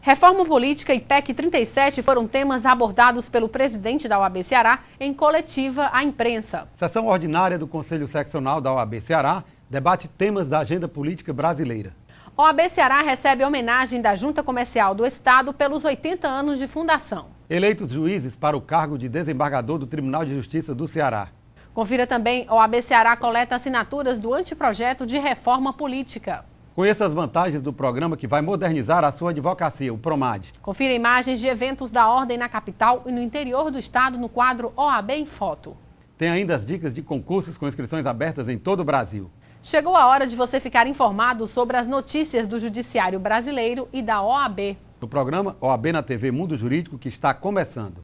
Reforma política e PEC 37 foram temas abordados pelo presidente da OAB Ceará em coletiva à imprensa. Sessão ordinária do Conselho Seccional da OAB Ceará debate temas da agenda política brasileira. A OAB Ceará recebe homenagem da Junta Comercial do Estado pelos 80 anos de fundação. Eleitos juízes para o cargo de desembargador do Tribunal de Justiça do Ceará. Confira também, a OAB Ceará coleta assinaturas do anteprojeto de reforma política. Conheça as vantagens do programa que vai modernizar a sua advocacia, o PROMAD. Confira imagens de eventos da ordem na capital e no interior do estado no quadro OAB em Foto. Tem ainda as dicas de concursos com inscrições abertas em todo o Brasil. Chegou a hora de você ficar informado sobre as notícias do Judiciário Brasileiro e da OAB. No programa OAB na TV Mundo Jurídico, que está começando.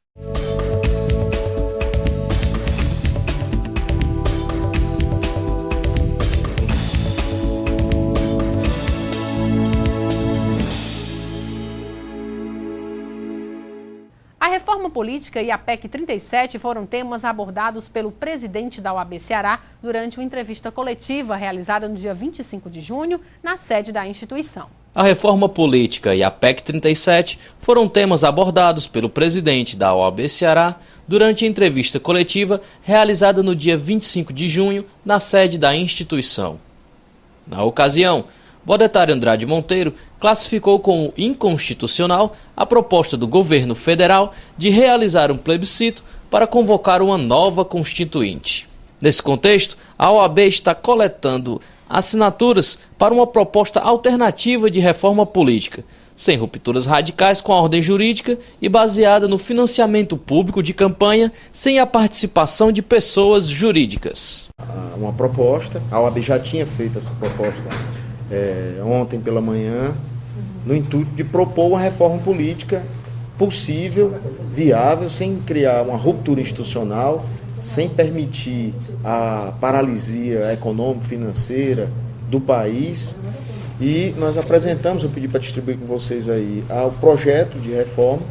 A reforma política e a PEC 37 foram temas abordados pelo presidente da OAB Ceará durante uma entrevista coletiva realizada no dia 25 de junho, na sede da instituição. A reforma política e a PEC 37 foram temas abordados pelo presidente da OAB Ceará durante a entrevista coletiva realizada no dia 25 de junho, na sede da instituição. Na ocasião, Bodetário Andrade Monteiro classificou como inconstitucional a proposta do governo federal de realizar um plebiscito para convocar uma nova constituinte. Nesse contexto, a OAB está coletando assinaturas para uma proposta alternativa de reforma política, sem rupturas radicais com a ordem jurídica e baseada no financiamento público de campanha sem a participação de pessoas jurídicas. Uma proposta, a OAB já tinha feito essa proposta ontem pela manhã, no intuito de propor uma reforma política possível, viável, sem criar uma ruptura institucional, sem permitir a paralisia econômico-financeira do país. E nós apresentamos, eu pedi para distribuir com vocês aí, o projeto de reforma.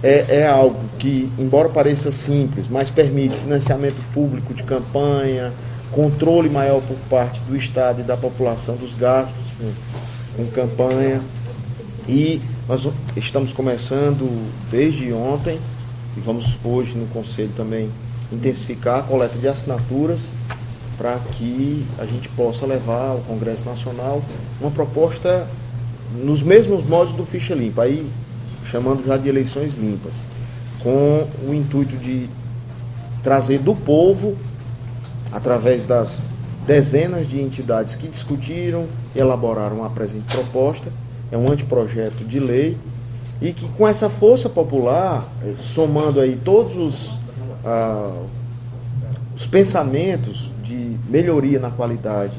É algo que, embora pareça simples, mas permite financiamento público de campanha, controle maior por parte do Estado e da população dos gastos com campanha. E nós estamos começando desde ontem, e vamos hoje no Conselho também intensificar a coleta de assinaturas para que a gente possa levar ao Congresso Nacional uma proposta nos mesmos modos do Ficha Limpa, aí chamando já de eleições limpas, com o intuito de trazer do povo, através das dezenas de entidades que discutiram e elaboraram a presente proposta, é um anteprojeto de lei, e que com essa força popular, somando aí todos os pensamentos de melhoria na qualidade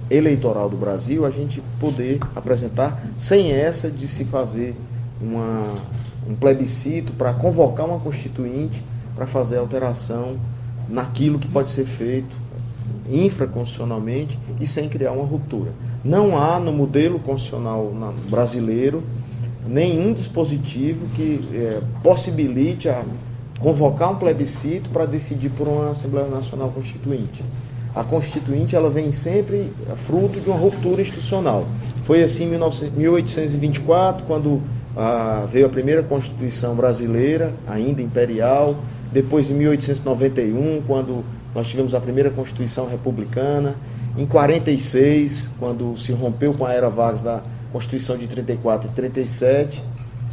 eleitoral do Brasil, a gente poder apresentar, sem essa de se fazer um plebiscito para convocar uma constituinte para fazer alteração naquilo que pode ser feito infraconstitucionalmente e sem criar uma ruptura. Não há no modelo constitucional brasileiro nenhum dispositivo que possibilite convocar um plebiscito para decidir por uma Assembleia Nacional Constituinte. A Constituinte ela vem sempre fruto de uma ruptura institucional. Foi assim em 1824, quando veio a primeira Constituição brasileira, ainda imperial. Depois, em 1891, quando nós tivemos a primeira Constituição republicana. Em 46, quando se rompeu com a era Vargas da Constituição de 34 e 37.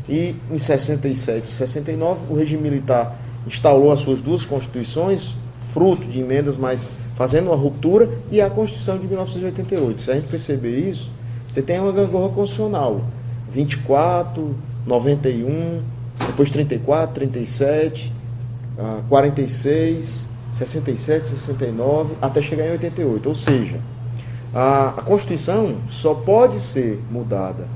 E em 67 e 69, o regime militar instalou as suas duas constituições, fruto de emendas, mas fazendo uma ruptura, e a Constituição de 1988. Se a gente perceber isso, você tem uma gangorra constitucional. 24, 91, depois 34, 37... 46, 67, 69, até chegar em 88. Ou seja, a Constituição só pode ser mudada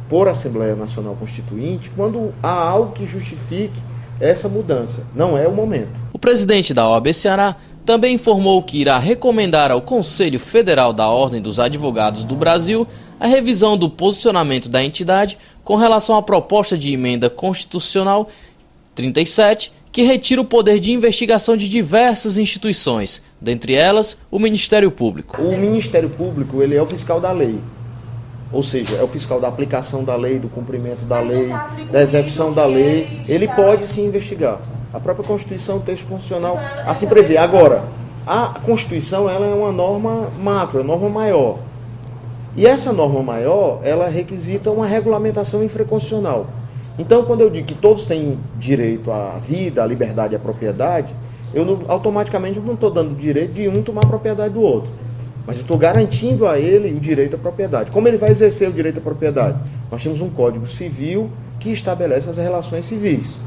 por Assembleia Nacional Constituinte quando há algo que justifique essa mudança. Não é o momento. O presidente da OAB Ceará também informou que irá recomendar ao Conselho Federal da Ordem dos Advogados do Brasil a revisão do posicionamento da entidade com relação à proposta de emenda constitucional 37, que retira o poder de investigação de diversas instituições, dentre elas o Ministério Público. O Ministério Público ele é o fiscal da lei. ou seja, é o fiscal da aplicação da lei, do cumprimento da lei, da execução da lei, ele pode sim investigar. A própria Constituição, o texto constitucional, assim prevê. Agora, a Constituição ela é uma norma macro, é uma norma maior. E essa norma maior, ela requisita uma regulamentação infraconstitucional. Então, quando eu digo que todos têm direito à vida, à liberdade e à propriedade, eu não, automaticamente não estou dando o direito de um tomar a propriedade do outro. Mas eu estou garantindo a ele o direito à propriedade. Como ele vai exercer o direito à propriedade? Nós temos um Código Civil que estabelece as relações civis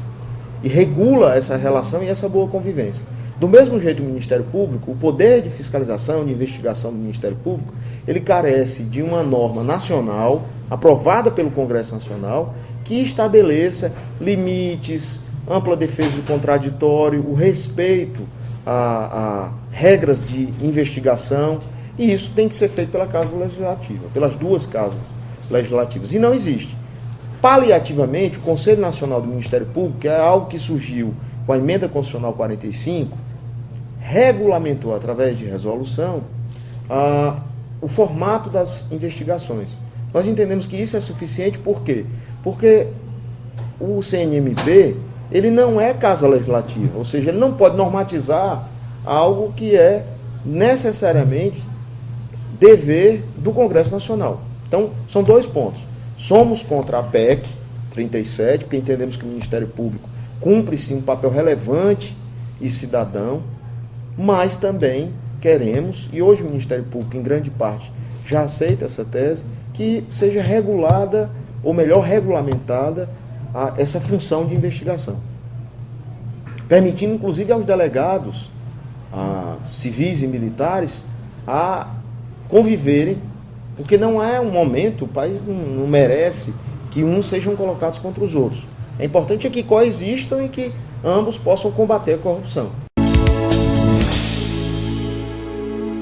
e regula essa relação e essa boa convivência. Do mesmo jeito, o Ministério Público, o poder de fiscalização, de investigação do Ministério Público, ele carece de uma norma nacional, aprovada pelo Congresso Nacional, que estabeleça limites, ampla defesa do contraditório, o respeito a regras de investigação, e isso tem que ser feito pela Casa Legislativa, pelas duas casas legislativas. E não existe. Paliativamente, o Conselho Nacional do Ministério Público, que é algo que surgiu com a Emenda Constitucional 45, regulamentou, através de resolução, o formato das investigações. Nós entendemos que isso é suficiente, por quê? Porque o CNMP, ele não é casa legislativa, ou seja, ele não pode normatizar algo que é necessariamente dever do Congresso Nacional. Então, são dois pontos. Somos contra a PEC 37, porque entendemos que o Ministério Público cumpre sim um papel relevante e cidadão, mas também queremos, e hoje o Ministério Público, em grande parte, já aceita essa tese, que seja regulada, ou melhor, regulamentada, essa função de investigação. Permitindo, inclusive, aos delegados civis e militares a conviverem, porque não é um momento, o país não merece que uns sejam colocados contra os outros. É importante que coexistam e que ambos possam combater a corrupção.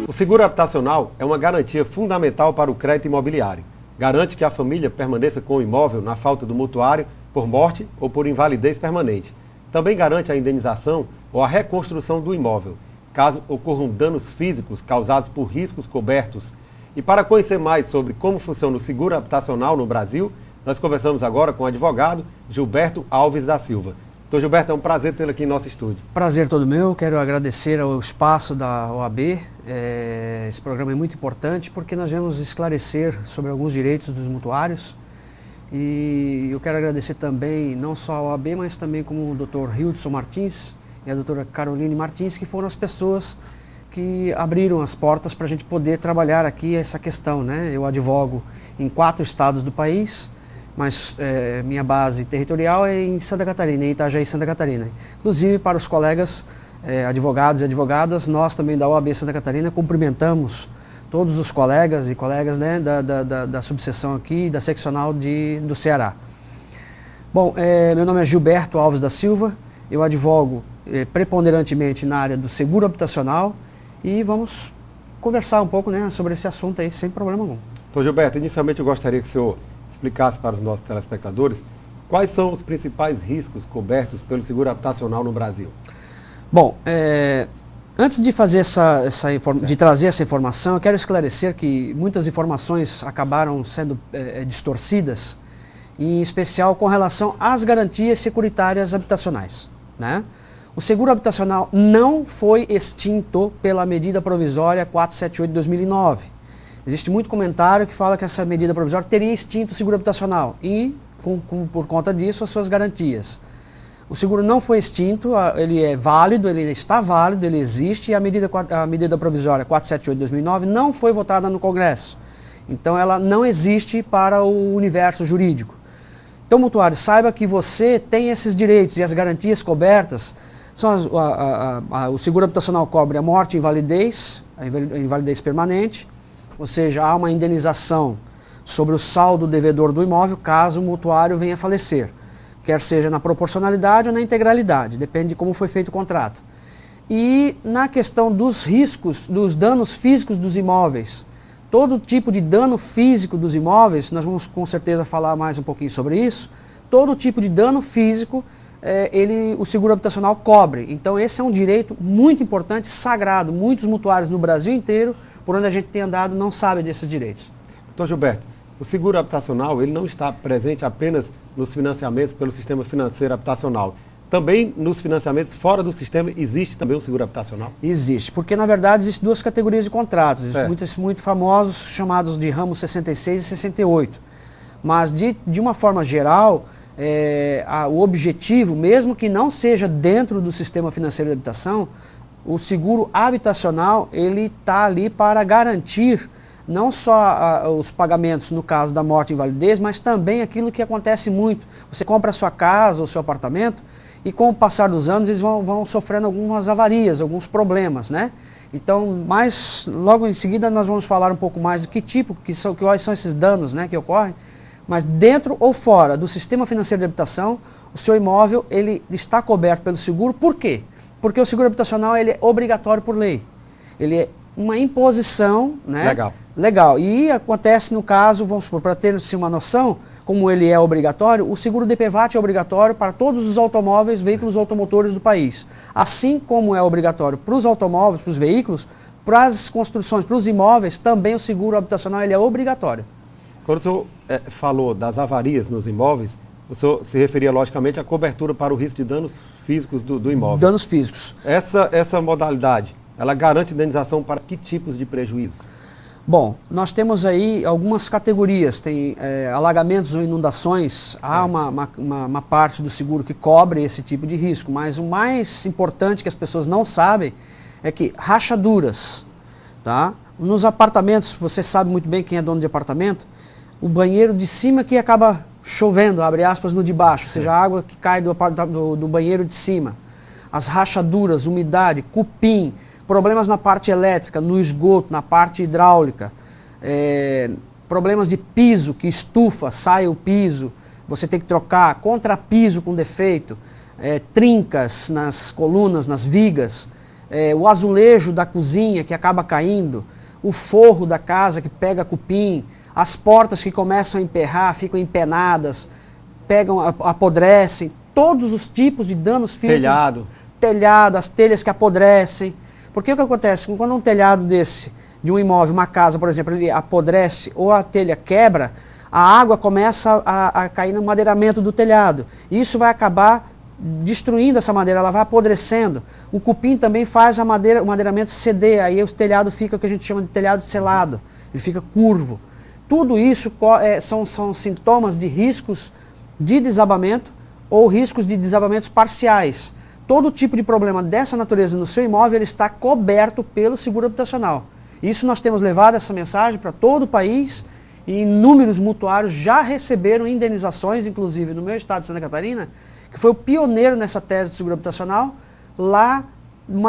O seguro habitacional é uma garantia fundamental para o crédito imobiliário. Garante que a família permaneça com o imóvel na falta do mutuário por morte ou por invalidez permanente. Também garante a indenização ou a reconstrução do imóvel, caso ocorram danos físicos causados por riscos cobertos. E para conhecer mais sobre como funciona o seguro habitacional no Brasil, nós conversamos agora com o advogado Gilberto Alves da Silva. Doutor Gilberto, é um prazer tê-lo aqui em nosso estúdio. Prazer todo meu, quero agradecer ao espaço da OAB. Esse programa é muito importante porque nós vamos esclarecer sobre alguns direitos dos mutuários. E eu quero agradecer também, não só a OAB, mas também como o Dr. Hildson Martins e a doutora Caroline Martins, que foram as pessoas que abriram as portas para a gente poder trabalhar aqui essa questão, né? Eu advogo em 4 estados do país, mas minha base territorial é em Santa Catarina, em Itajaí, Santa Catarina. Inclusive, para os colegas advogados e advogadas, nós também da OAB Santa Catarina cumprimentamos todos os colegas e colegas, né, da subseção aqui, da seccional do Ceará. Bom, meu nome é Gilberto Alves da Silva, eu advogo preponderantemente na área do seguro habitacional e vamos conversar um pouco, né, sobre esse assunto aí, sem problema algum. Doutor Gilberto, inicialmente eu gostaria que o senhor explicasse para os nossos telespectadores quais são os principais riscos cobertos pelo seguro habitacional no Brasil. Bom, antes de fazer de trazer essa informação, eu quero esclarecer que muitas informações acabaram sendo distorcidas, em especial com relação às garantias securitárias habitacionais, né? O seguro habitacional não foi extinto pela medida provisória 478 de 2009. Existe muito comentário que fala que essa medida provisória teria extinto o seguro habitacional e, por conta disso, as suas garantias. O seguro não foi extinto, ele é válido, ele está válido, ele existe e a medida provisória 478 de 2009 não foi votada no Congresso. Então ela não existe para o universo jurídico. Então, mutuário, saiba que você tem esses direitos e as garantias cobertas. O seguro habitacional cobre a morte e invalidez, a invalidez permanente, ou seja, há uma indenização sobre o saldo devedor do imóvel caso o mutuário venha a falecer, quer seja na proporcionalidade ou na integralidade, depende de como foi feito o contrato. E na questão dos riscos, dos danos físicos dos imóveis, todo tipo de dano físico dos imóveis, nós vamos com certeza falar mais um pouquinho sobre isso, todo tipo de dano físico o seguro habitacional cobre. Então esse é um direito muito importante, sagrado. Muitos mutuários no Brasil inteiro, por onde a gente tem andado, não sabem desses direitos. Doutor Gilberto, O seguro habitacional ele não está presente apenas nos financiamentos pelo sistema financeiro habitacional. Também nos financiamentos fora do sistema existe também o seguro habitacional? Existe, porque na verdade existem duas categorias de contratos, muitos muito famosos, chamados de ramos 66 e 68. Mas de uma forma geral, o objetivo, mesmo que não seja dentro do sistema financeiro de habitação, o seguro habitacional ele está ali para garantir não só os pagamentos no caso da morte e invalidez, mas também aquilo que acontece muito. Você compra a sua casa ou seu apartamento e com o passar dos anos eles vão sofrendo algumas avarias, alguns problemas, né? Então, logo em seguida nós vamos falar um pouco mais do quais são esses danos, né, que ocorrem. Mas dentro ou fora do sistema financeiro de habitação, o seu imóvel ele está coberto pelo seguro. Por quê? Porque o seguro habitacional ele é obrigatório por lei. Ele é uma imposição, né? Legal. E acontece no caso, vamos supor, para ter-se uma noção, como ele é obrigatório, o seguro DPVAT é obrigatório para todos os automóveis, veículos automotores do país. Assim como é obrigatório para os automóveis, para os veículos, para as construções, para os imóveis, também o seguro habitacional ele é obrigatório. Quando o senhor falou das avarias nos imóveis, o senhor se referia logicamente à cobertura para o risco de danos físicos do imóvel. Danos físicos. Essa modalidade, ela garante indenização para que tipos de prejuízo? Bom, nós temos aí algumas categorias, tem alagamentos ou inundações, há uma parte do seguro que cobre esse tipo de risco, mas o mais importante que as pessoas não sabem é que rachaduras, tá? Nos apartamentos, você sabe muito bem quem é dono de apartamento, o banheiro de cima que acaba chovendo, abre aspas, no de baixo, ou seja, a água que cai do banheiro de cima, as rachaduras, umidade, cupim, problemas na parte elétrica, no esgoto, na parte hidráulica, problemas de piso, que estufa, sai o piso, você tem que trocar, contrapiso com defeito, trincas nas colunas, nas vigas, o azulejo da cozinha que acaba caindo, o forro da casa que pega cupim, as portas que começam a emperrar, ficam empenadas, apodrecem, todos os tipos de danos físicos. Telhado, as telhas que apodrecem. Porque o que acontece? Quando um telhado desse, de um imóvel, uma casa, por exemplo, ele apodrece ou a telha quebra, a água começa a cair no madeiramento do telhado. E isso vai acabar destruindo essa madeira, ela vai apodrecendo. O cupim também faz o madeiramento ceder, aí o telhado fica o que a gente chama de telhado selado, ele fica curvo. Tudo isso são sintomas de riscos de desabamento ou riscos de desabamentos parciais. Todo tipo de problema dessa natureza no seu imóvel ele está coberto pelo seguro habitacional. Isso nós temos levado essa mensagem para todo o país e inúmeros mutuários já receberam indenizações, inclusive no meu estado de Santa Catarina, que foi o pioneiro nessa tese do seguro habitacional. Lá,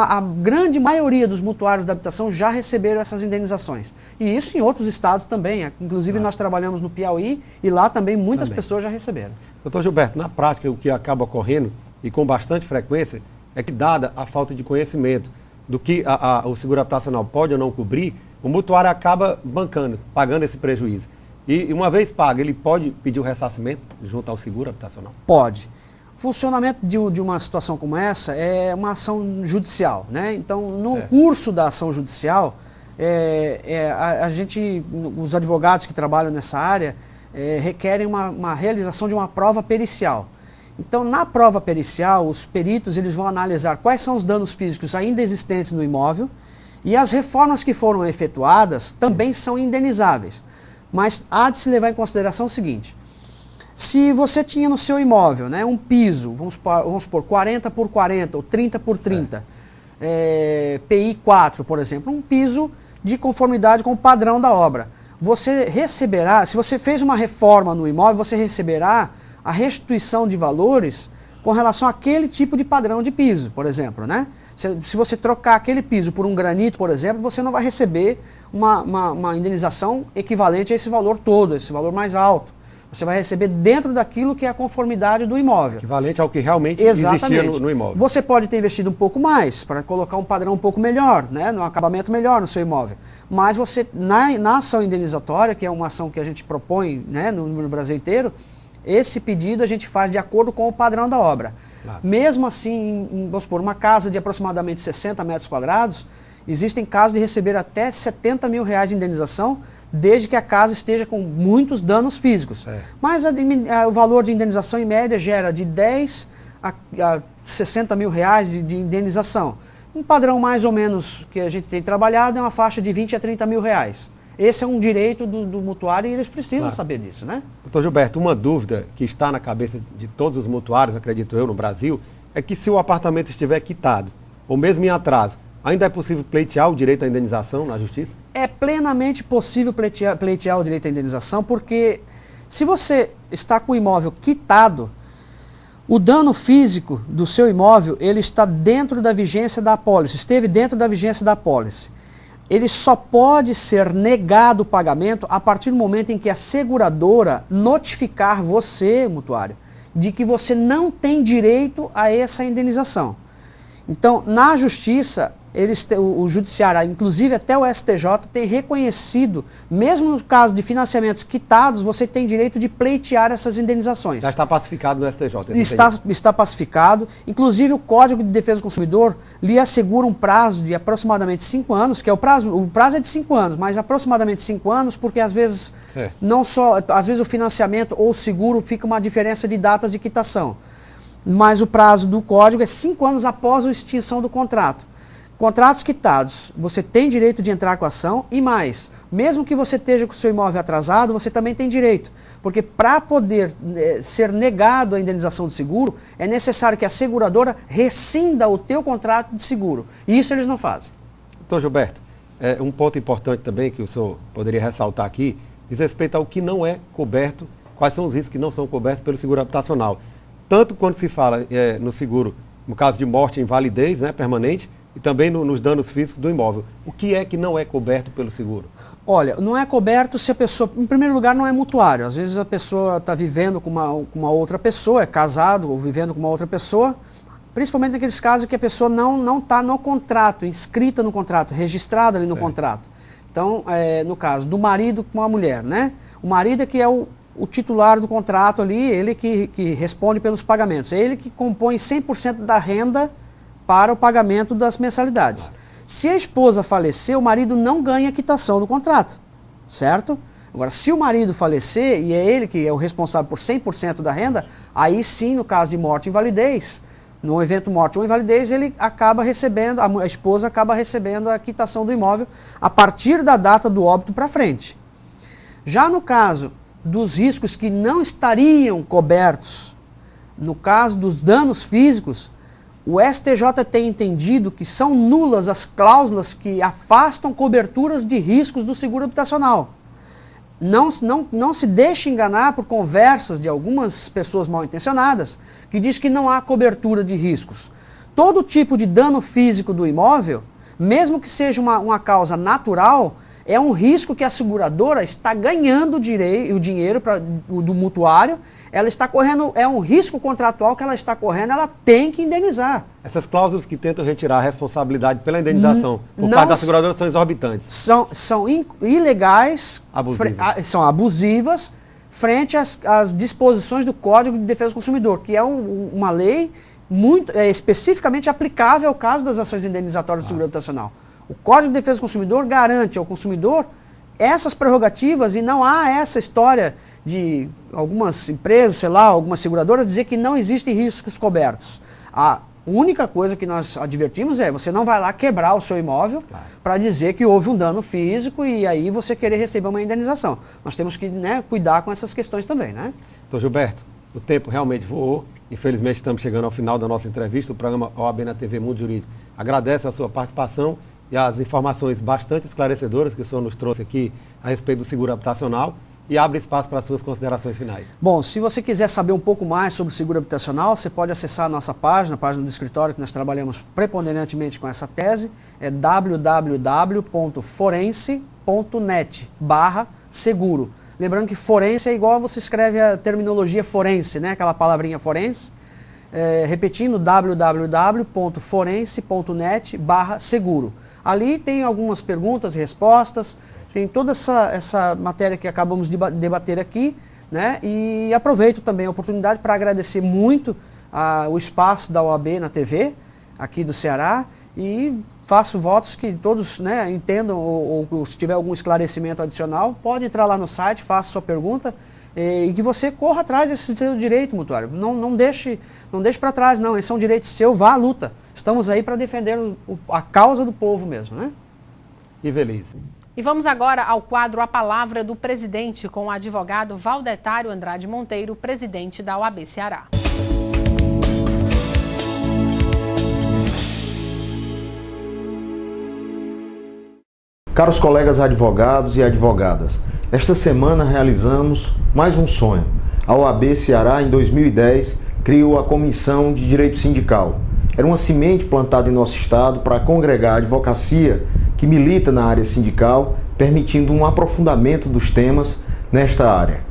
a grande maioria dos mutuários da habitação já receberam essas indenizações. E isso em outros estados também. Inclusive nós trabalhamos no Piauí e lá também muitas pessoas já receberam. Doutor Gilberto, na prática o que acaba ocorrendo e com bastante frequência, é que dada a falta de conhecimento do que o seguro habitacional pode ou não cobrir, o mutuário acaba pagando esse prejuízo. E uma vez pago, ele pode pedir o ressarcimento junto ao seguro habitacional? Pode. O funcionamento de uma situação como essa é uma ação judicial, né? Então, no curso da ação judicial, os advogados que trabalham nessa área requerem uma realização de uma prova pericial. Então, na prova pericial, os peritos eles vão analisar quais são os danos físicos ainda existentes no imóvel e as reformas que foram efetuadas também são indenizáveis. Mas há de se levar em consideração o seguinte: se você tinha no seu imóvel, né, um piso, vamos supor 40 por 40 ou 30 por 30, PI 4, por exemplo, um piso de conformidade com o padrão da obra, você receberá, se você fez uma reforma no imóvel, você receberá a restituição de valores com relação àquele tipo de padrão de piso, por exemplo, né? Se você trocar aquele piso por um granito, por exemplo, você não vai receber uma indenização equivalente a esse valor todo, esse valor mais alto. Você vai receber dentro daquilo que é a conformidade do imóvel. Equivalente ao que realmente existia no imóvel. Você pode ter investido um pouco mais para colocar um padrão um pouco melhor, né, um acabamento melhor no seu imóvel. Mas você, na ação indenizatória, que é uma ação que a gente propõe, né, no Brasil inteiro, esse pedido a gente faz de acordo com o padrão da obra. Claro. Mesmo assim, vamos supor, uma casa de aproximadamente 60 metros quadrados, Existem casos de receber até R$70 mil de indenização, desde que a casa esteja com muitos danos físicos. Mas o valor de indenização em média gera de 10 a R$60 mil de indenização. Um padrão mais ou menos que a gente tem trabalhado é uma faixa de 20 a R$30 mil. Esse é um direito do mutuário e eles precisam saber disso, né? Doutor Gilberto, uma dúvida que está na cabeça de todos os mutuários, acredito eu, no Brasil, é que se o apartamento estiver quitado, ou mesmo em atraso, ainda é possível pleitear o direito à indenização na justiça? É plenamente possível pleitear o direito à indenização, porque se você está com o imóvel quitado, o dano físico do seu imóvel, ele está dentro da vigência da apólice, esteve dentro da vigência da apólice. Ele só pode ser negado o pagamento a partir do momento em que a seguradora notificar você, mutuário, de que você não tem direito a essa indenização. Então, na justiça, o judiciário, inclusive até o STJ, tem reconhecido, mesmo no caso de financiamentos quitados, você tem direito de pleitear essas indenizações. Já está pacificado no STJ. Está pacificado. Inclusive o Código de Defesa do Consumidor lhe assegura um prazo de aproximadamente 5 anos, que é o prazo é de 5 anos, mas aproximadamente 5 anos, porque às vezes às vezes o financiamento ou o seguro fica uma diferença de datas de quitação. Mas o prazo do Código é 5 anos após a extinção do contrato. Contratos quitados, você tem direito de entrar com a ação e mais, mesmo que você esteja com o seu imóvel atrasado, você também tem direito, porque para poder ser negado a indenização do seguro, é necessário que a seguradora rescinda o teu contrato de seguro, e isso eles não fazem. Doutor Gilberto, um ponto importante também que o senhor poderia ressaltar aqui, diz respeito ao que não é coberto, quais são os riscos que não são cobertos pelo seguro habitacional. Tanto quando se fala no seguro, no caso de morte e invalidez, né, permanente, e também nos danos físicos do imóvel. O que é que não é coberto pelo seguro? Olha, não é coberto se a pessoa, em primeiro lugar, não é mutuário. Às vezes a pessoa está vivendo com uma outra pessoa, é casado ou vivendo com uma outra pessoa, principalmente naqueles casos que a pessoa não está no contrato, inscrita no contrato, registrada ali no contrato. Então, no caso do marido com a mulher, né? O marido é que é o titular do contrato ali, ele que responde pelos pagamentos. É ele que compõe 100% da renda para o pagamento das mensalidades. Se a esposa falecer, o marido não ganha quitação do contrato, certo? Agora, se o marido falecer e é ele que é o responsável por 100% da renda, aí sim, no caso de morte e invalidez, no evento morte ou invalidez, ele acaba recebendo, a esposa acaba recebendo a quitação do imóvel a partir da data do óbito para frente. Já no caso dos riscos que não estariam cobertos, no caso dos danos físicos, o STJ tem entendido que são nulas as cláusulas que afastam coberturas de riscos do seguro habitacional. Não se deixe enganar por conversas de algumas pessoas mal intencionadas que diz que não há cobertura de riscos. Todo tipo de dano físico do imóvel, mesmo que seja uma causa natural, é um risco que a seguradora está ganhando o dinheiro do mutuário, ela está correndo, é um risco contratual que ela está correndo, ela tem que indenizar. Essas cláusulas que tentam retirar a responsabilidade pela indenização por parte da seguradora são exorbitantes. São ilegais, são abusivas, frente às disposições do Código de Defesa do Consumidor, que é uma lei muito especificamente aplicável ao caso das ações indenizatórias do seguro habitacional. O Código de Defesa do Consumidor garante ao consumidor essas prerrogativas e não há essa história de algumas empresas, sei lá, algumas seguradoras dizer que não existem riscos cobertos. A única coisa que nós advertimos é você não vai lá quebrar o seu imóvel para dizer que houve um dano físico e aí você querer receber uma indenização. Nós temos que cuidar com essas questões também, né? Doutor Gilberto, o tempo realmente voou. Infelizmente estamos chegando ao final da nossa entrevista. O programa OAB na TV Mundo Jurídico agradece a sua participação e as informações bastante esclarecedoras que o senhor nos trouxe aqui a respeito do seguro habitacional e abre espaço para as suas considerações finais. Bom, se você quiser saber um pouco mais sobre o seguro habitacional, você pode acessar a nossa página, a página do escritório, que nós trabalhamos preponderantemente com essa tese, é www.forense.net/seguro. Lembrando que forense é igual você escreve a terminologia forense, né? Aquela palavrinha forense. Repetindo, www.forense.net/seguro. Ali tem algumas perguntas e respostas, tem toda essa matéria que acabamos de debater aqui, né? E aproveito também a oportunidade para agradecer muito o espaço da OAB na TV, aqui do Ceará, e faço votos que todos, né, entendam ou se tiver algum esclarecimento adicional, pode entrar lá no site, faça sua pergunta e que você corra atrás desse seu direito, mutuário. Não deixe para trás, não. Esse é um direito seu, vá à luta. Estamos aí para defender a causa do povo mesmo, né? E Velise. E vamos agora ao quadro A Palavra do Presidente, com o advogado Valdetário Andrade Monteiro, presidente da OAB Ceará. Caros colegas advogados e advogadas, esta semana realizamos mais um sonho. A OAB Ceará, em 2010, criou a Comissão de Direito Sindical. Era uma semente plantada em nosso estado para congregar a advocacia que milita na área sindical, permitindo um aprofundamento dos temas nesta área.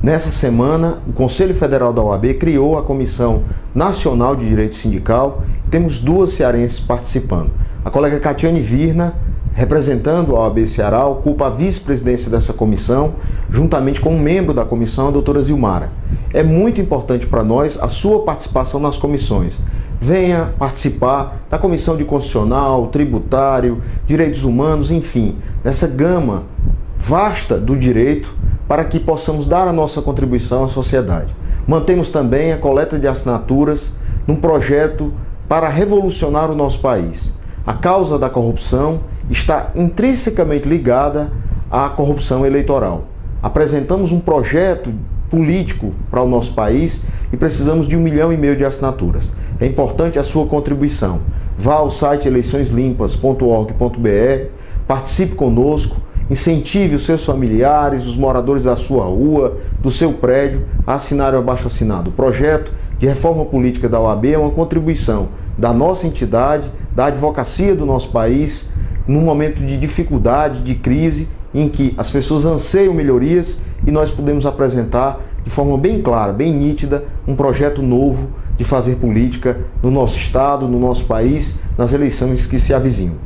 Nessa semana, o Conselho Federal da OAB criou a Comissão Nacional de Direito Sindical. Temos duas cearenses participando. A colega Catiane Virna, representando a OAB Ceará, ocupa a vice-presidência dessa comissão, juntamente com um membro da comissão, a doutora Zilmara. É muito importante para nós a sua participação nas comissões. Venha participar da Comissão de Constitucional, Tributário, Direitos Humanos, enfim, nessa gama vasta do direito, para que possamos dar a nossa contribuição à sociedade. Mantemos também a coleta de assinaturas num projeto para revolucionar o nosso país. A causa da corrupção está intrinsecamente ligada à corrupção eleitoral. Apresentamos um projeto político para o nosso país e precisamos de 1,5 milhão de assinaturas. É importante a sua contribuição. Vá ao site eleiçõeslimpas.org.br, participe conosco, incentive os seus familiares, os moradores da sua rua, do seu prédio, a assinarem o abaixo-assinado. O projeto de reforma política da OAB é uma contribuição da nossa entidade, da advocacia do nosso país, num momento de dificuldade, de crise, em que as pessoas anseiam melhorias e nós podemos apresentar de forma bem clara, bem nítida, um projeto novo de fazer política no nosso estado, no nosso país, nas eleições que se avizinham.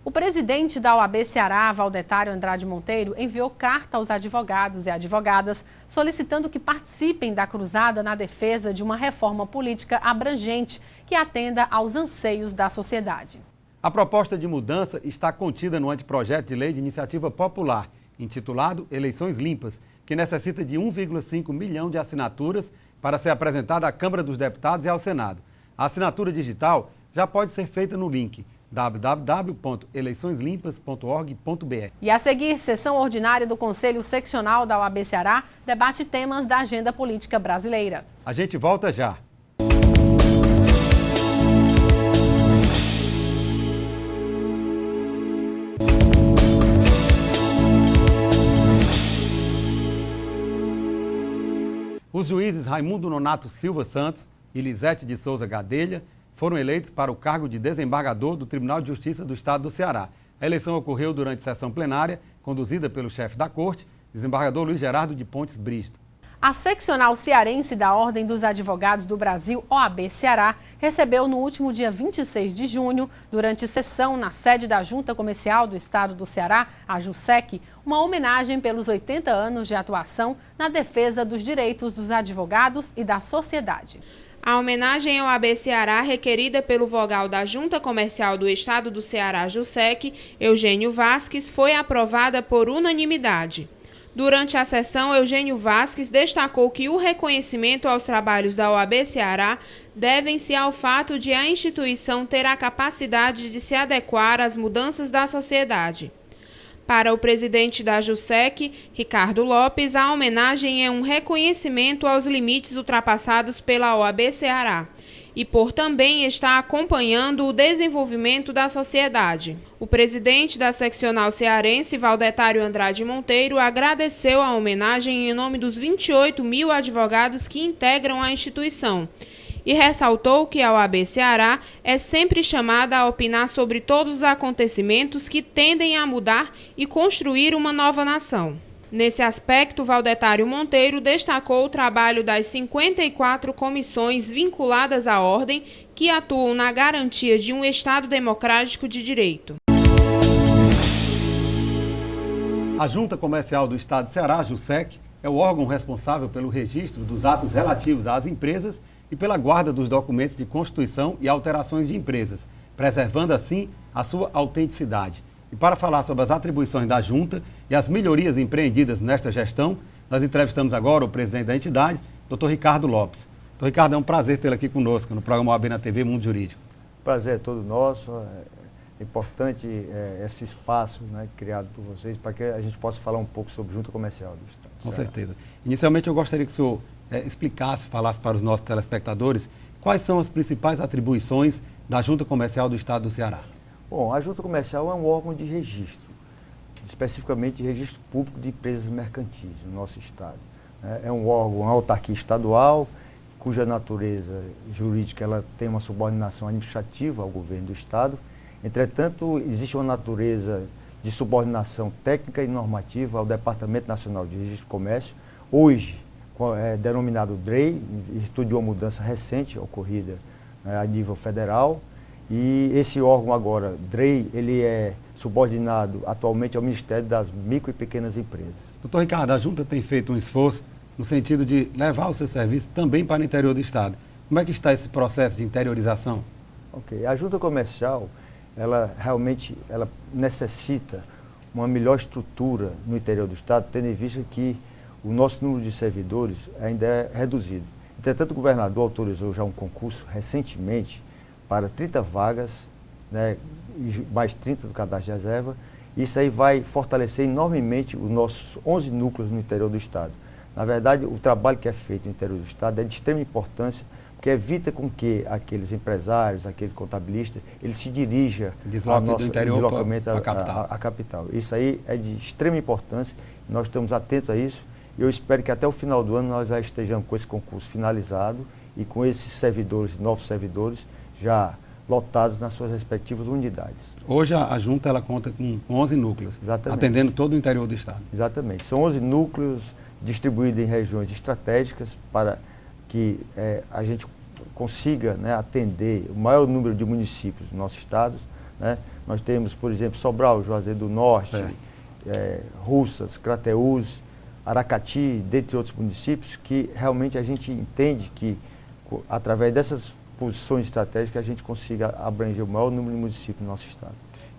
O presidente da OAB Ceará, Valdetário Andrade Monteiro, enviou carta aos advogados e advogadas solicitando que participem da cruzada na defesa de uma reforma política abrangente que atenda aos anseios da sociedade. A proposta de mudança está contida no anteprojeto de lei de iniciativa popular, intitulado Eleições Limpas, que necessita de 1,5 milhão de assinaturas para ser apresentada à Câmara dos Deputados e ao Senado. A assinatura digital já pode ser feita no link www.eleiçõeslimpas.org.br. E a seguir, sessão ordinária do Conselho Seccional da OAB Ceará debate temas da agenda política brasileira. A gente volta já. Os juízes Raimundo Nonato Silva Santos e Lisete de Souza Gadelha foram eleitos para o cargo de desembargador do Tribunal de Justiça do Estado do Ceará. A eleição ocorreu durante sessão plenária, conduzida pelo chefe da Corte, desembargador Luiz Gerardo de Pontes Bristo. A seccional cearense da Ordem dos Advogados do Brasil, OAB Ceará, recebeu no último dia 26 de junho, durante sessão na sede da Junta Comercial do Estado do Ceará, a JUSEC, uma homenagem pelos 80 anos de atuação na defesa dos direitos dos advogados e da sociedade. A homenagem ao OAB Ceará, requerida pelo vogal da Junta Comercial do Estado do Ceará, JUSEC, Eugênio Vasques, foi aprovada por unanimidade. Durante a sessão, Eugênio Vasques destacou que o reconhecimento aos trabalhos da OAB Ceará devem-se ao fato de a instituição ter a capacidade de se adequar às mudanças da sociedade. Para o presidente da JUSEC, Ricardo Lopes, a homenagem é um reconhecimento aos limites ultrapassados pela OAB Ceará e por também estar acompanhando o desenvolvimento da sociedade. O presidente da seccional cearense, Valdetário Andrade Monteiro, agradeceu a homenagem em nome dos 28 mil advogados que integram a instituição e ressaltou que a OAB Ceará é sempre chamada a opinar sobre todos os acontecimentos que tendem a mudar e construir uma nova nação. Nesse aspecto, Valdetário Monteiro destacou o trabalho das 54 comissões vinculadas à ordem que atuam na garantia de um Estado democrático de direito. A Junta Comercial do Estado do Ceará, JUSEC, é o órgão responsável pelo registro dos atos relativos às empresas e pela guarda dos documentos de constituição e alterações de empresas, preservando assim a sua autenticidade. E para falar sobre as atribuições da Junta e as melhorias empreendidas nesta gestão, nós entrevistamos agora o presidente da entidade, Dr. Ricardo Lopes. Dr. Ricardo, é um prazer tê-lo aqui conosco no programa OAB na TV Mundo Jurídico. Prazer é todo nosso. É importante esse espaço, né, criado por vocês para que a gente possa falar um pouco sobre Junta Comercial do Estado. Com certeza. Inicialmente eu gostaria que o senhor explicasse, falasse para os nossos telespectadores quais são as principais atribuições da Junta Comercial do Estado do Ceará. Bom, a Junta Comercial é um órgão de registro, especificamente de registro público de empresas mercantis no nosso Estado. É um órgão, uma autarquia estadual, cuja natureza jurídica ela tem uma subordinação administrativa ao governo do Estado. Entretanto, existe uma natureza de subordinação técnica e normativa ao Departamento Nacional de Registro do Comércio, hoje denominado DREI, em virtude de uma mudança recente ocorrida a nível federal. E esse órgão agora, DREI, ele é subordinado atualmente ao Ministério das Micro e Pequenas Empresas. Doutor Ricardo, a Junta tem feito um esforço no sentido de levar o seu serviço também para o interior do Estado. Como é que está esse processo de interiorização? Ok, a Junta Comercial, ela realmente necessita uma melhor estrutura no interior do Estado, tendo em vista que o nosso número de servidores ainda é reduzido. Entretanto, o governador autorizou já um concurso recentemente para 30 vagas, né, mais 30 do cadastro de reserva. Isso aí vai fortalecer enormemente os nossos 11 núcleos no interior do Estado. Na verdade, o trabalho que é feito no interior do Estado é de extrema importância, porque evita com que aqueles empresários, aqueles contabilistas, eles se dirijam do interior para a capital. Isso aí é de extrema importância, nós estamos atentos a isso, e eu espero que até o final do ano nós já estejamos com esse concurso finalizado e com esses servidores, novos servidores, já lotados nas suas respectivas unidades. Hoje a Junta ela conta com 11 núcleos, exatamente, atendendo todo o interior do Estado. Exatamente, são 11 núcleos distribuídos em regiões estratégicas para que a gente consiga, né, atender o maior número de municípios do nosso estado. Né? Nós temos, por exemplo, Sobral, Juazeiro do Norte, Russas, Crateús, Aracati, dentre outros municípios, que realmente a gente entende que, através dessas posições estratégicas, a gente consiga abranger o maior número de municípios do nosso estado.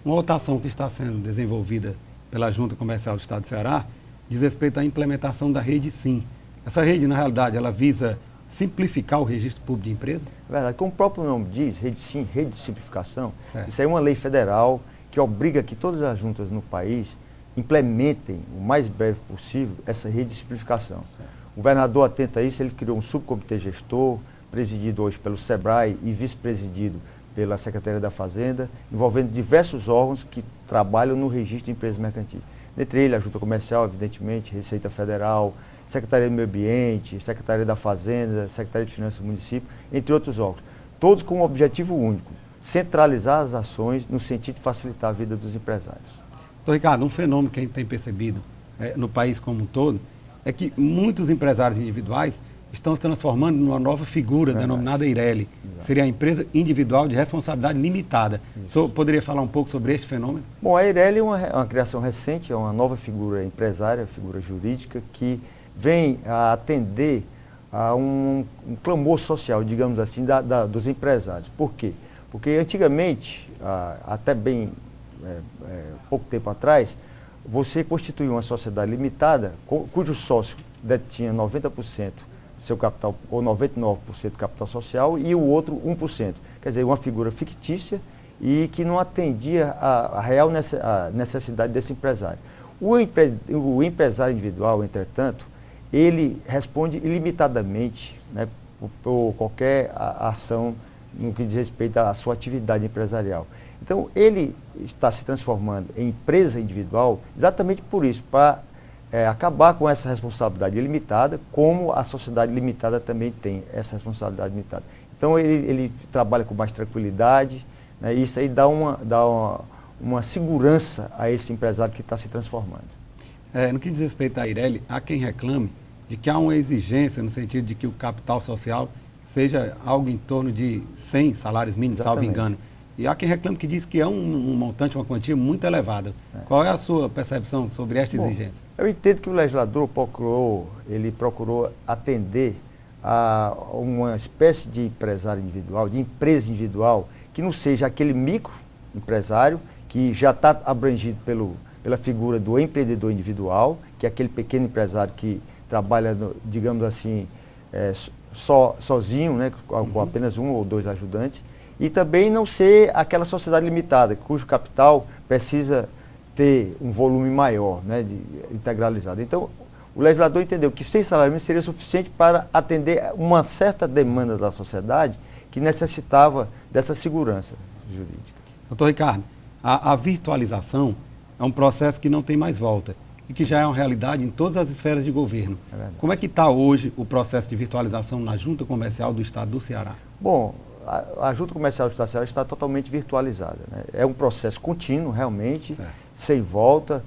Uma votação que está sendo desenvolvida pela Junta Comercial do Estado do Ceará diz respeito à implementação da rede SIM. Essa rede, na realidade, ela visa simplificar o registro público de empresas? É verdade, como o próprio nome diz, rede SIM, rede de simplificação, certo. Isso aí é uma lei federal que obriga que todas as juntas no país implementem o mais breve possível essa rede de simplificação. Certo. O governador, atento a isso, ele criou um subcomitê gestor, presidido hoje pelo SEBRAE e vice-presidido pela Secretaria da Fazenda, envolvendo diversos órgãos que trabalham no registro de empresas mercantis. Dentre eles, a Junta Comercial, evidentemente, Receita Federal, Secretaria do Meio Ambiente, Secretaria da Fazenda, Secretaria de Finanças do município, entre outros órgãos. Todos com um objetivo único, centralizar as ações no sentido de facilitar a vida dos empresários. Doutor Ricardo, um fenômeno que a gente tem percebido no país como um todo é que muitos empresários individuais estão se transformando numa nova figura denominada EIRELI. Seria a empresa individual de responsabilidade limitada. O senhor poderia falar um pouco sobre este fenômeno? Bom, a EIRELI é uma criação recente, é uma nova figura empresária, figura jurídica, que vem a atender a um clamor social, digamos assim, dos empresários. Por quê? Porque antigamente, até bem pouco tempo atrás, você constituía uma sociedade limitada, cujo sócio detinha 90% do seu capital, ou 99% do capital social, e o outro 1%. Quer dizer, uma figura fictícia e que não atendia a real necessidade desse empresário. O empresário individual, entretanto, ele responde ilimitadamente, né, por qualquer ação no que diz respeito à sua atividade empresarial. Então, ele está se transformando em empresa individual exatamente por isso, para acabar com essa responsabilidade ilimitada, como a sociedade limitada também tem essa responsabilidade limitada. Então, ele trabalha com mais tranquilidade, né, e isso aí dá uma segurança a esse empresário que está se transformando. No que diz respeito à EIRELI, há quem reclame de que há uma exigência no sentido de que o capital social seja algo em torno de 100 salários mínimos, salvo engano. E há quem reclame que diz que é um montante, uma quantia muito elevada. Qual é a sua percepção sobre esta exigência? Eu entendo que o legislador procurou atender a uma espécie de empresário individual, de empresa individual, que não seja aquele microempresário que já está abrangido pela figura do empreendedor individual, que é aquele pequeno empresário que trabalha, digamos assim, sozinho, né, com apenas um ou dois ajudantes, e também não ser aquela sociedade limitada, cujo capital precisa ter um volume maior, né, integralizado. Então, o legislador entendeu que 6 salários mínimos seria suficiente para atender uma certa demanda da sociedade que necessitava dessa segurança jurídica. Doutor Ricardo, a virtualização é um processo que não tem mais volta e que já é uma realidade em todas as esferas de governo. Como é que está hoje o processo de virtualização na Junta Comercial do Estado do Ceará? Bom, a Junta Comercial do Estado do Ceará está totalmente virtualizada, né? É um processo contínuo, realmente, sem volta.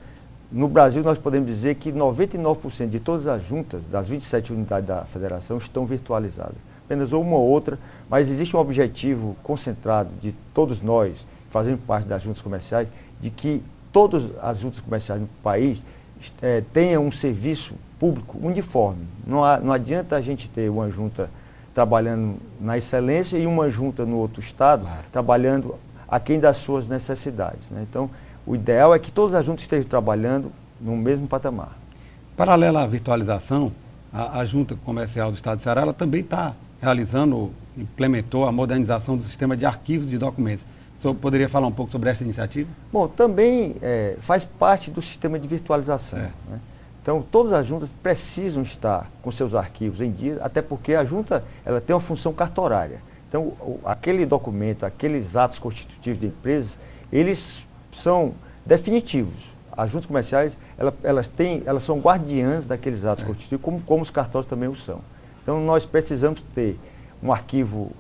No Brasil, nós podemos dizer que 99% de todas as juntas, das 27 unidades da federação, estão virtualizadas. Apenas uma ou outra, mas existe um objetivo concentrado de todos nós, fazendo parte das juntas comerciais, de que todas as juntas comerciais no país tenham um serviço público uniforme. Não adianta a gente ter uma junta trabalhando na excelência e uma junta no outro estado trabalhando aquém das suas necessidades, né? Então, o ideal é que todas as juntas estejam trabalhando no mesmo patamar. Paralela à virtualização, a Junta Comercial do Estado do Ceará ela também está implementou a modernização do sistema de arquivos de documentos. O senhor poderia falar um pouco sobre esta iniciativa? Bom, também faz parte do sistema de virtualização, né? Então, todas as juntas precisam estar com seus arquivos em dia, até porque a junta ela tem uma função cartorária. Então, aquele documento, aqueles atos constitutivos de empresas, eles são definitivos. As juntas comerciais, elas são guardiãs daqueles atos constitutivos, como os cartórios também o são. Então, nós precisamos ter um arquivo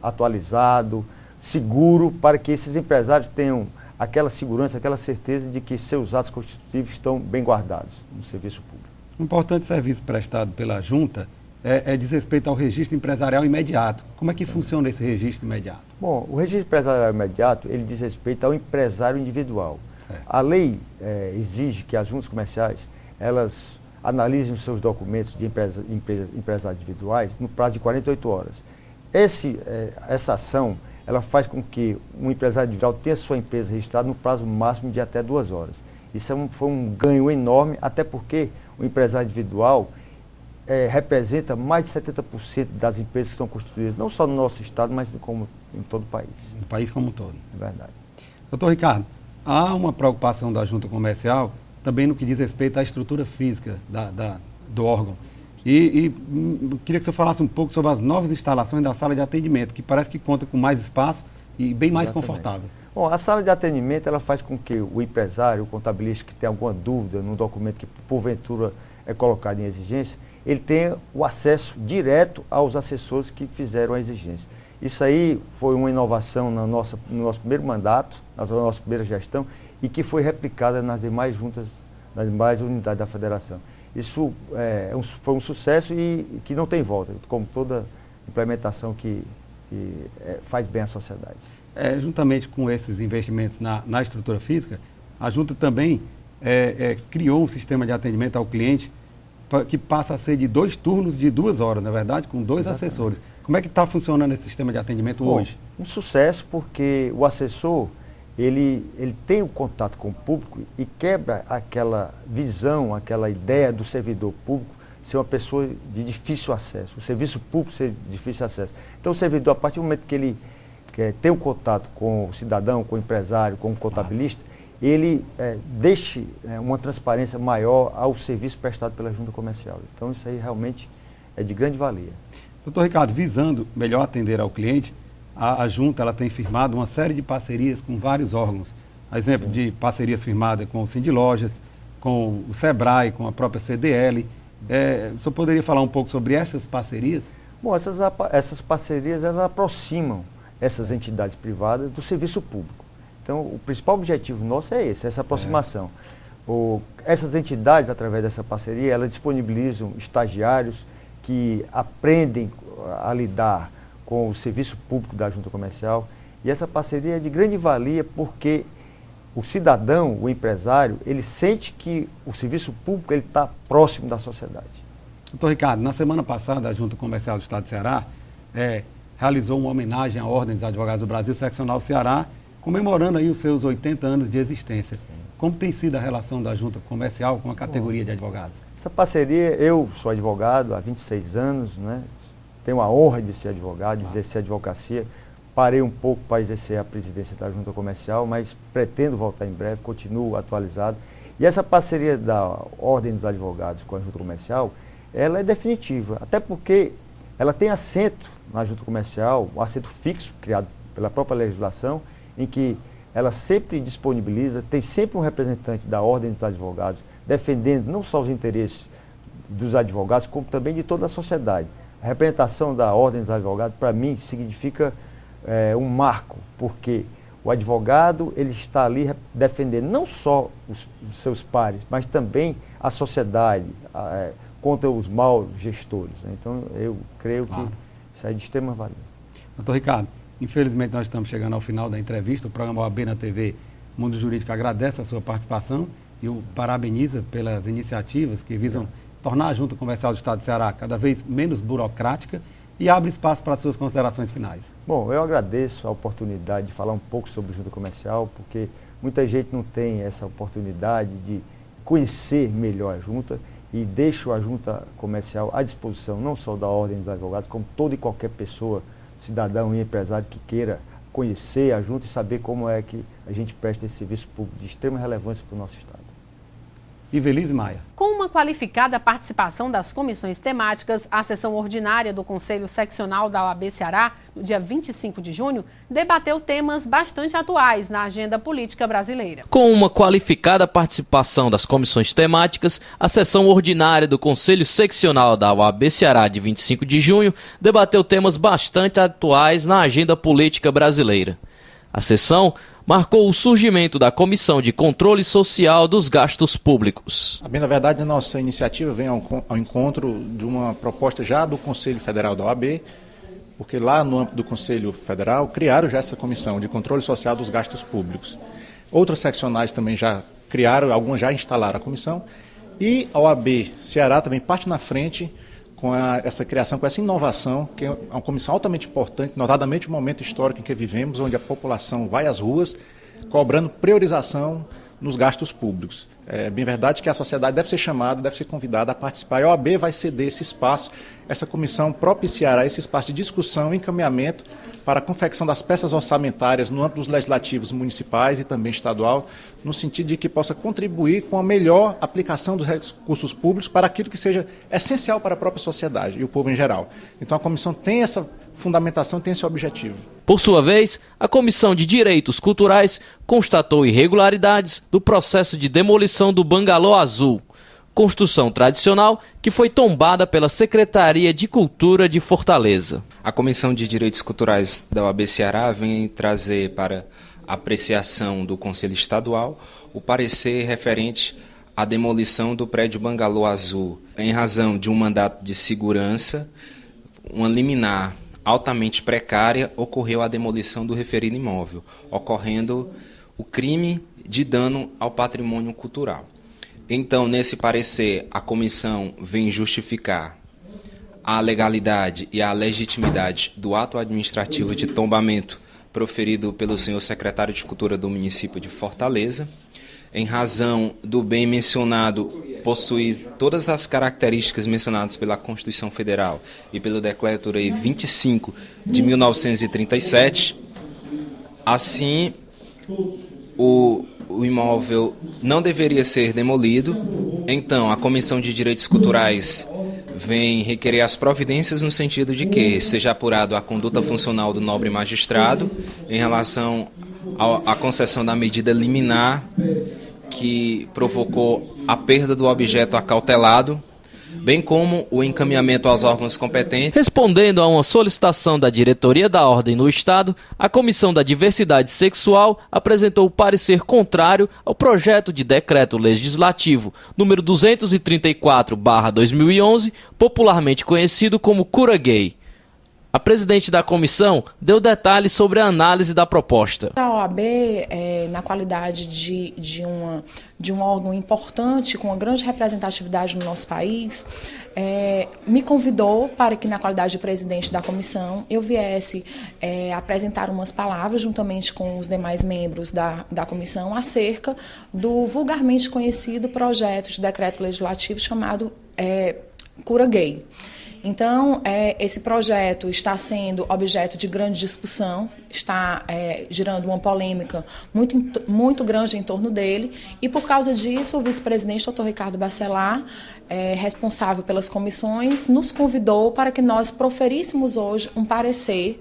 atualizado, seguro, para que esses empresários tenham aquela segurança, aquela certeza de que seus atos constitutivos estão bem guardados no serviço público. Um importante serviço prestado pela Junta diz respeito ao registro empresarial imediato. Como é que funciona esse registro imediato? Bom, o registro empresarial imediato, ele diz respeito ao empresário individual. A lei exige que as juntas comerciais, elas analisem os seus documentos de empresários individuais no prazo de 48 horas. Essa ação, ela faz com que um empresário individual tenha sua empresa registrada no prazo máximo de até 2 horas. Isso foi um ganho enorme, até porque o empresário individual representa mais de 70% das empresas que estão constituídas, não só no nosso estado, mas como em todo o país. No país como um todo. É verdade. Doutor Ricardo, há uma preocupação da Junta Comercial também no que diz respeito à estrutura física do órgão. E queria que o senhor falasse um pouco sobre as novas instalações da sala de atendimento, que parece que conta com mais espaço e bem mais confortável. Bom, a sala de atendimento ela faz com que o empresário, o contabilista que tem alguma dúvida no documento que porventura é colocado em exigência, ele tenha o acesso direto aos assessores que fizeram a exigência. Isso aí foi uma inovação no nosso primeiro mandato, na nossa primeira gestão, e que foi replicada nas demais juntas, nas demais unidades da federação. Isso foi um sucesso e que não tem volta, como toda implementação que faz bem à sociedade. Juntamente com esses investimentos na estrutura física, a Junta também criou um sistema de atendimento ao cliente que passa a ser de 2 turnos de 2 horas, na verdade, com 2 assessores. Como é que está funcionando esse sistema de atendimento hoje? Um sucesso, porque o assessor ele tem o contato com o público e quebra aquela visão, aquela ideia do servidor público ser uma pessoa de difícil acesso, o serviço público ser de difícil acesso. Então o servidor, a partir do momento que ele tem o contato com o cidadão, com o empresário, com o contabilista, ele deixe uma transparência maior ao serviço prestado pela Junta Comercial. Então isso aí realmente é de grande valia. Doutor Ricardo, visando melhor atender ao cliente, a Junta ela tem firmado uma série de parcerias com vários órgãos. A exemplo de parcerias firmadas com o Sindlojas, com o Sebrae, com a própria CDL. O senhor poderia falar um pouco sobre essas parcerias? Bom, essas parcerias elas aproximam essas entidades privadas do serviço público. Então, o principal objetivo nosso é essa aproximação. Essas entidades, através dessa parceria, elas disponibilizam estagiários que aprendem a lidar com o serviço público da Junta Comercial E essa parceria é de grande valia porque o cidadão, o empresário, ele sente que o serviço público está próximo da sociedade. Doutor Ricardo, na semana passada a Junta Comercial do Estado do Ceará realizou uma homenagem à Ordem dos Advogados do Brasil, Seccional Ceará, comemorando aí os seus 80 anos de existência. Como tem sido a relação da Junta Comercial com a categoria de advogados? Essa parceria, eu sou advogado há 26 anos, né? Tenho a honra de ser advogado, de exercer a advocacia. Parei um pouco para exercer a presidência da Junta Comercial, mas pretendo voltar em breve, continuo atualizado. E essa parceria da Ordem dos Advogados com a Junta Comercial, ela é definitiva, até porque ela tem assento na Junta Comercial, um assento fixo, criado pela própria legislação, em que ela sempre disponibiliza, tem sempre um representante da Ordem dos Advogados, defendendo não só os interesses dos advogados, como também de toda a sociedade. A representação da Ordem dos Advogados, para mim, significa um marco, porque o advogado ele está ali defendendo não só os seus pares, mas também a sociedade, contra os maus gestores. Então, eu creio que isso é de extrema valia. Doutor Ricardo, infelizmente nós estamos chegando ao final da entrevista. O programa OAB na TV Mundo Jurídico agradece a sua participação e o parabeniza pelas iniciativas que visam tornar a Junta Comercial do Estado do Ceará cada vez menos burocrática e abre espaço para as suas considerações finais. Bom, eu agradeço a oportunidade de falar um pouco sobre Junta Comercial, porque muita gente não tem essa oportunidade de conhecer melhor a Junta e deixo a Junta Comercial à disposição, não só da Ordem dos Advogados, como toda e qualquer pessoa, cidadão e empresário que queira conhecer a Junta e saber como é que a gente presta esse serviço público de extrema relevância para o nosso Estado. Ivelise Maia. Com uma qualificada participação das comissões temáticas, a sessão ordinária do Conselho Seccional da OAB Ceará, no dia 25 de junho, debateu temas bastante atuais na agenda política brasileira. Com uma qualificada participação das comissões temáticas, a sessão ordinária do Conselho Seccional da OAB Ceará, de 25 de junho, debateu temas bastante atuais na agenda política brasileira. A sessão marcou o surgimento da Comissão de Controle Social dos Gastos Públicos. Bem, na verdade, a nossa iniciativa vem ao encontro de uma proposta já do Conselho Federal da OAB, porque lá no âmbito do Conselho Federal criaram já essa Comissão de Controle Social dos Gastos Públicos. Outras seccionais também já criaram, algumas já instalaram a comissão, e a OAB Ceará também parte na frente com essa criação, com essa inovação, que é uma comissão altamente importante, notadamente o momento histórico em que vivemos, onde a população vai às ruas cobrando priorização nos gastos públicos. É bem verdade que a sociedade deve ser chamada, deve ser convidada a participar, e a OAB vai ceder esse espaço, essa comissão propiciará esse espaço de discussão e encaminhamento para a confecção das peças orçamentárias no âmbito dos legislativos municipais e também estadual, no sentido de que possa contribuir com a melhor aplicação dos recursos públicos para aquilo que seja essencial para a própria sociedade e o povo em geral. Então a comissão tem essa fundamentação, tem esse objetivo. Por sua vez, a Comissão de Direitos Culturais constatou irregularidades do processo de demolição do Bangalô Azul, construção tradicional que foi tombada pela Secretaria de Cultura de Fortaleza. A Comissão de Direitos Culturais da OAB Ceará vem trazer para apreciação do Conselho Estadual o parecer referente à demolição do prédio Bangalô Azul. Em razão de um mandato de segurança, uma liminar altamente precária, ocorreu a demolição do referido imóvel, ocorrendo o crime de dano ao patrimônio cultural. Então, nesse parecer, a comissão vem justificar a legalidade e a legitimidade do ato administrativo de tombamento proferido pelo senhor secretário de Cultura do município de Fortaleza, em razão do bem mencionado possuir todas as características mencionadas pela Constituição Federal e pelo Decreto-Lei 25 de 1937. Assim, o imóvel não deveria ser demolido. Então, a Comissão de Direitos Culturais vem requerer as providências no sentido de que seja apurado a conduta funcional do nobre magistrado em relação à concessão da medida liminar que provocou a perda do objeto acautelado, bem como o encaminhamento aos órgãos competentes. Respondendo a uma solicitação da Diretoria da Ordem no Estado, a Comissão da Diversidade Sexual apresentou parecer contrário ao projeto de decreto legislativo número 234/2011, popularmente conhecido como Cura Gay. A presidente da comissão deu detalhes sobre a análise da proposta. A OAB, na qualidade de um órgão importante, com uma grande representatividade no nosso país, me convidou para que, na qualidade de presidente da comissão, eu viesse apresentar umas palavras, juntamente com os demais membros da comissão, acerca do vulgarmente conhecido projeto de decreto legislativo chamado Cura Gay. Então, esse projeto está sendo objeto de grande discussão, está gerando uma polêmica muito grande em torno dele, e por causa disso, o vice-presidente, Dr. Ricardo Bacelar, responsável pelas comissões, nos convidou para que nós proferíssemos hoje um parecer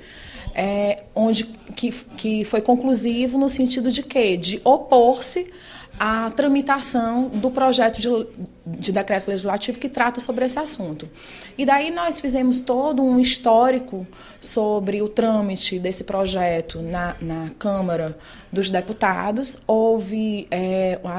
que foi conclusivo no sentido de quê? De opor-se à tramitação do projeto de decreto legislativo que trata sobre esse assunto. E daí nós fizemos todo um histórico sobre o trâmite desse projeto na Câmara dos Deputados. Houve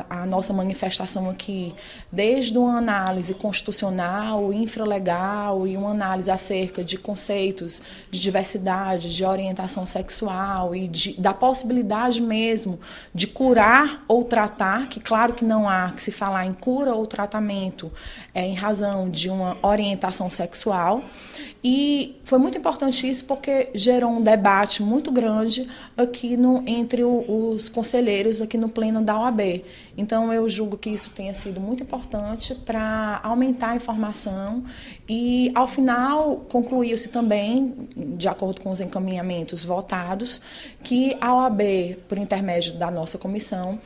a nossa manifestação aqui, desde uma análise constitucional, infralegal e uma análise acerca de conceitos de diversidade, de orientação sexual e da possibilidade mesmo de curar ou tratar, que claro que não há que se falar em cura ou tratamento em razão de uma orientação sexual. E foi muito importante isso porque gerou um debate muito grande aqui entre os conselheiros aqui no pleno da OAB. Então eu julgo que isso tenha sido muito importante para aumentar a informação e, ao final, concluiu-se também, de acordo com os encaminhamentos votados, que a OAB, por intermédio da nossa comissão,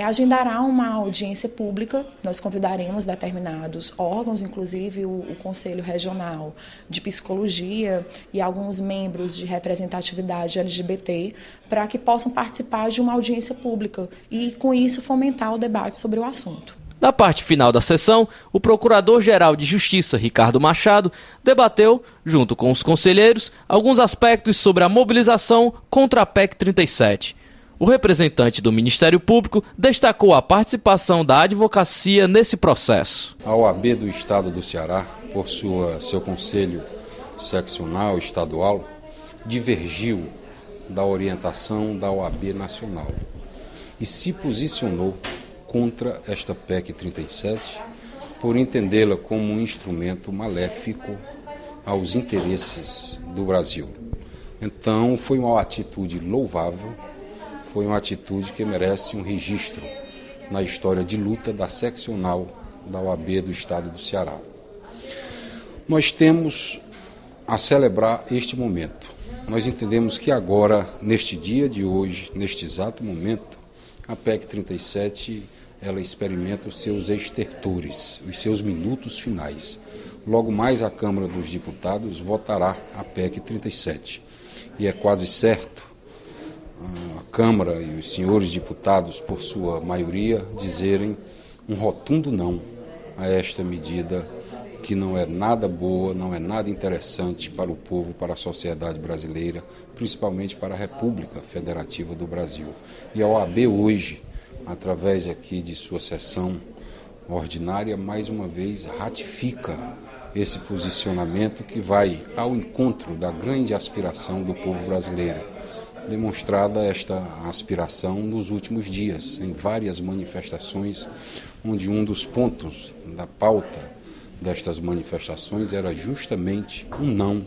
agendará uma audiência pública. Nós convidaremos determinados órgãos, inclusive o Conselho Regional de Psicologia e alguns membros de representatividade LGBT, para que possam participar de uma audiência pública e, com isso, fomentar o debate sobre o assunto. Na parte final da sessão, o Procurador-Geral de Justiça, Ricardo Machado, debateu, junto com os conselheiros, alguns aspectos sobre a mobilização contra a PEC 37. O representante do Ministério Público destacou a participação da advocacia nesse processo. A OAB do Estado do Ceará, por seu conselho seccional estadual, divergiu da orientação da OAB nacional e se posicionou contra esta PEC 37 por entendê-la como um instrumento maléfico aos interesses do Brasil. Então, foi uma atitude louvável, foi uma atitude que merece um registro na história de luta da seccional da OAB do Estado do Ceará. Nós temos a celebrar este momento. Nós entendemos que agora, neste dia de hoje, neste exato momento, a PEC 37, ela experimenta os seus estertores, os seus minutos finais. Logo mais a Câmara dos Deputados votará a PEC 37. E é quase certo a Câmara e os senhores deputados, por sua maioria, dizerem um rotundo não a esta medida que não é nada boa, não é nada interessante para o povo, para a sociedade brasileira, principalmente para a República Federativa do Brasil. E a OAB hoje, através aqui de sua sessão ordinária, mais uma vez ratifica esse posicionamento que vai ao encontro da grande aspiração do povo brasileiro, demonstrada esta aspiração nos últimos dias, em várias manifestações, onde um dos pontos da pauta destas manifestações era justamente um não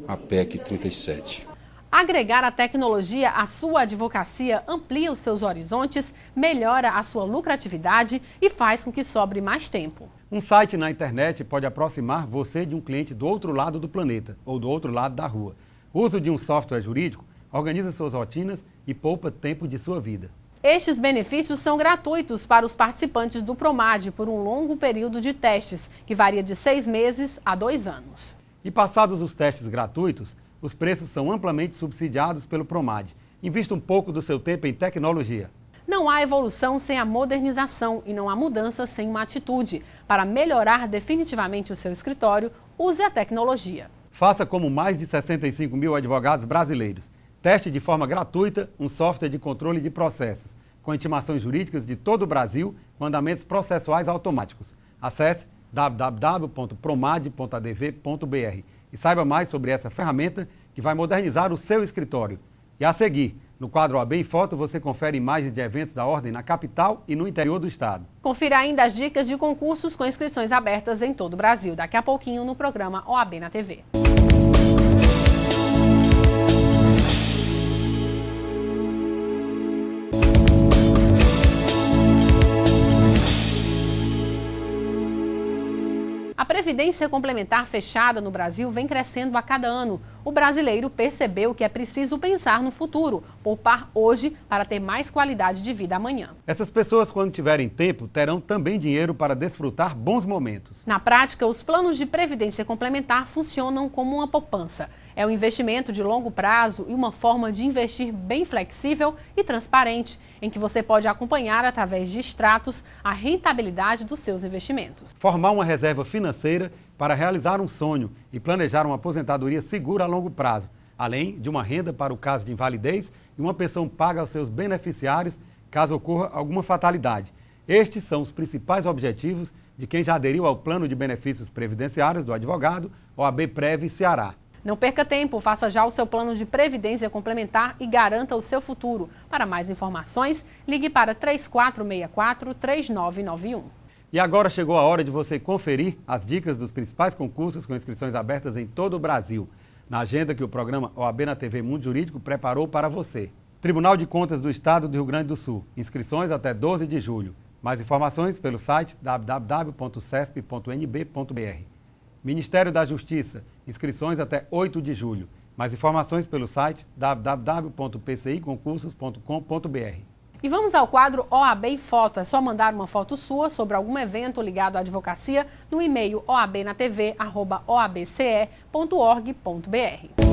à PEC 37. Agregar a tecnologia à sua advocacia amplia os seus horizontes, melhora a sua lucratividade e faz com que sobre mais tempo. Um site na internet pode aproximar você de um cliente do outro lado do planeta ou do outro lado da rua. O uso de um software jurídico organiza suas rotinas e poupa tempo de sua vida. Estes benefícios são gratuitos para os participantes do PROMAD por um longo período de testes, que varia de 6 meses a 2 anos. E passados os testes gratuitos, os preços são amplamente subsidiados pelo PROMAD. Invista um pouco do seu tempo em tecnologia. Não há evolução sem a modernização e não há mudança sem uma atitude. Para melhorar definitivamente o seu escritório, use a tecnologia. Faça como mais de 65 mil advogados brasileiros. Teste de forma gratuita um software de controle de processos, com intimações jurídicas de todo o Brasil, com andamentos processuais automáticos. Acesse www.promad.adv.br. e saiba mais sobre essa ferramenta que vai modernizar o seu escritório. E a seguir, no quadro OAB em Foto, você confere imagens de eventos da Ordem na capital e no interior do estado. Confira ainda as dicas de concursos com inscrições abertas em todo o Brasil. Daqui a pouquinho no programa OAB na TV. A Previdência Complementar fechada no Brasil vem crescendo a cada ano. O brasileiro percebeu que é preciso pensar no futuro, poupar hoje para ter mais qualidade de vida amanhã. Essas pessoas, quando tiverem tempo, terão também dinheiro para desfrutar bons momentos. Na prática, os planos de Previdência Complementar funcionam como uma poupança. É um investimento de longo prazo e uma forma de investir bem flexível e transparente, em que você pode acompanhar através de extratos a rentabilidade dos seus investimentos. Formar uma reserva financeira para realizar um sonho e planejar uma aposentadoria segura a longo prazo, além de uma renda para o caso de invalidez e uma pensão paga aos seus beneficiários caso ocorra alguma fatalidade. Estes são os principais objetivos de quem já aderiu ao Plano de Benefícios Previdenciários do advogado OAB Prev Ceará. Não perca tempo, faça já o seu plano de previdência complementar e garanta o seu futuro. Para mais informações, ligue para 3464-3991. E agora chegou a hora de você conferir as dicas dos principais concursos com inscrições abertas em todo o Brasil, na agenda que o programa OAB na TV Mundo Jurídico preparou para você. Tribunal de Contas do Estado do Rio Grande do Sul, inscrições até 12 de julho. Mais informações pelo site www.cesp.nb.br. Ministério da Justiça, inscrições até 8 de julho. Mais informações pelo site www.pciconcursos.com.br. E vamos ao quadro OAB em Foto. É só mandar uma foto sua sobre algum evento ligado à advocacia no e-mail oabnatv@oabce.org.br.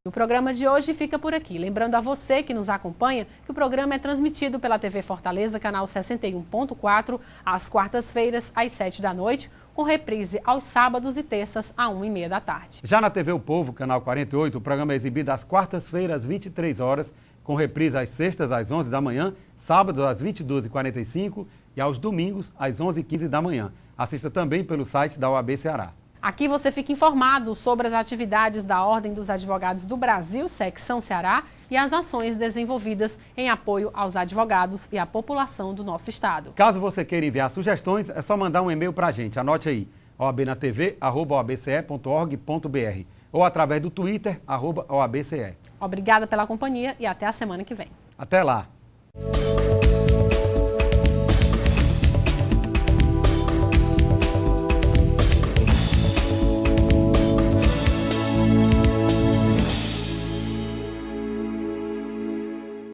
O programa de hoje fica por aqui. Lembrando a você que nos acompanha que o programa é transmitido pela TV Fortaleza, canal 61.4, às quartas-feiras, às 7 da noite, com reprise aos sábados e terças, às 1h30 da tarde. Já na TV O Povo, canal 48, o programa é exibido às quartas-feiras, às 23 horas, com reprise às sextas, às 11 da manhã, sábados, às 22h45 e aos domingos, às 11h15 da manhã. Assista também pelo site da OAB Ceará. Aqui você fica informado sobre as atividades da Ordem dos Advogados do Brasil, Secção Ceará, e as ações desenvolvidas em apoio aos advogados e à população do nosso estado. Caso você queira enviar sugestões, é só mandar um e-mail para a gente. Anote aí, oabnatv@oabce.org.br ou através do Twitter, @OABCE. Obrigada pela companhia e até a semana que vem. Até lá!